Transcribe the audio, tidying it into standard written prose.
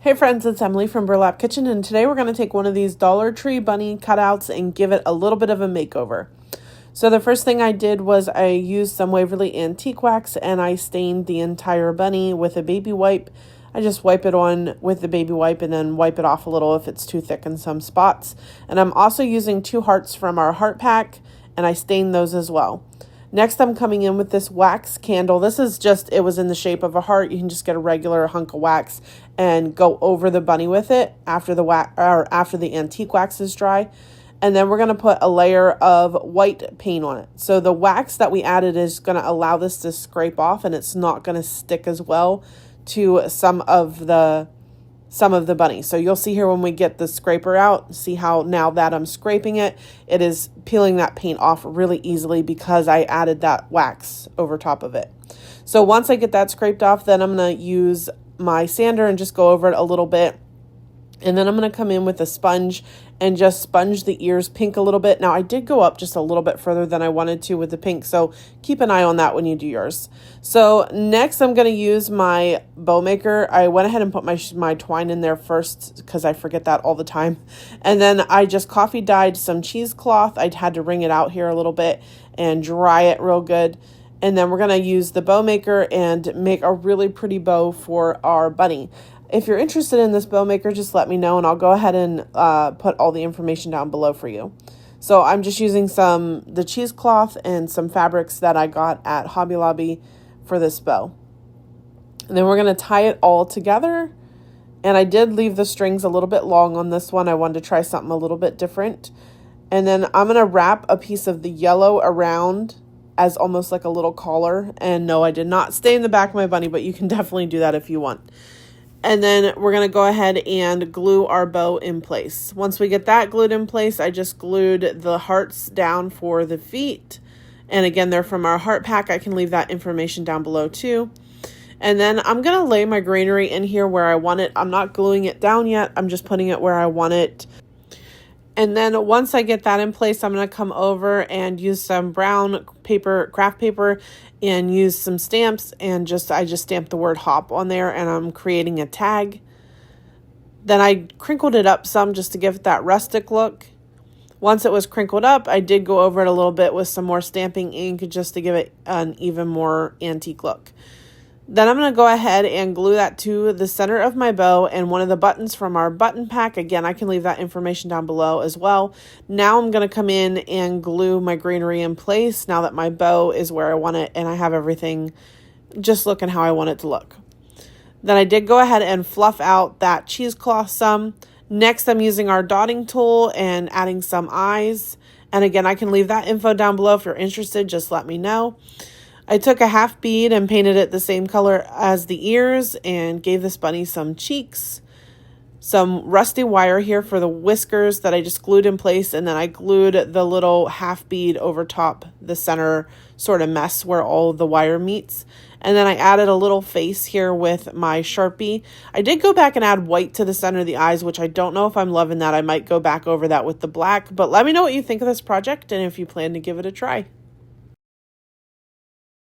Hey friends, it's Emily from Burlap Kitchen, and today we're going to take one of these Dollar Tree bunny cutouts and give it a little bit of a makeover. So the first thing I did was I used some Waverly Antique Wax and I stained the entire bunny with a baby wipe. I just wipe it on with the baby wipe and then wipe it off a little if it's too thick in some spots. And I'm also using 2 hearts from our heart pack, and I stained those as well. Next, I'm coming in with this wax candle. This is just, it was in the shape of a heart. You can just get a regular hunk of wax and go over the bunny with it after the after the antique wax is dry. And then we're going to put a layer of white paint on it. So the wax that we added is going to allow this to scrape off, and it's not going to stick as well to some of the bunny. So you'll see here when we get the scraper out, see how now that I'm scraping it, it is peeling that paint off really easily because I added that wax over top of it. So once I get that scraped off, then I'm going to use my sander and just go over it a little bit. And then I'm going to come in with a sponge and just sponge the ears pink a little bit. Now, I did go up just a little bit further than I wanted to with the pink, so keep an eye on that when you do yours. So next, I'm going to use my bow maker. I went ahead and put my twine in there first because I forget that all the time. And then I just coffee dyed some cheesecloth. I had to wring it out here a little bit and dry it real good. And then we're going to use the bow maker and make a really pretty bow for our bunny. If you're interested in this bow maker, just let me know and I'll go ahead and put all the information down below for you. So I'm just using the cheesecloth and some fabrics that I got at Hobby Lobby for this bow. And then we're going to tie it all together. And I did leave the strings a little bit long on this one. I wanted to try something a little bit different. And then I'm going to wrap a piece of the yellow around as almost like a little collar. And no, I did not stain the back of my bunny, but you can definitely do that if you want. And then we're going to go ahead and glue our bow in place. Once we get that glued in place, I just glued the hearts down for the feet. And again, they're from our heart pack. I can leave that information down below too. And then I'm going to lay my greenery in here where I want it. I'm not gluing it down yet. I'm just putting it where I want it. And then once I get that in place, I'm going to come over and use some brown paper, craft paper, and use some stamps, and I just stamped the word hop on there, and I'm creating a tag. Then I crinkled it up some just to give it that rustic look. Once it was crinkled up, I did go over it a little bit with some more stamping ink just to give it an even more antique look. Then I'm going to go ahead and glue that to the center of my bow and one of the buttons from our button pack. Again, I can leave that information down below as well. Now I'm going to come in and glue my greenery in place now that my bow is where I want it and I have everything just looking how I want it to look. Then I did go ahead and fluff out that cheesecloth some. Next, I'm using our dotting tool and adding some eyes. And again, I can leave that info down below. If you're interested, just let me know. I took a half bead and painted it the same color as the ears and gave this bunny some cheeks. Some rusty wire here for the whiskers that I just glued in place, and then I glued the little half bead over top the center sort of mess where all the wire meets. And then I added a little face here with my Sharpie. I did go back and add white to the center of the eyes, which I don't know if I'm loving that. I might go back over that with the black, but let me know what you think of this project and if you plan to give it a try.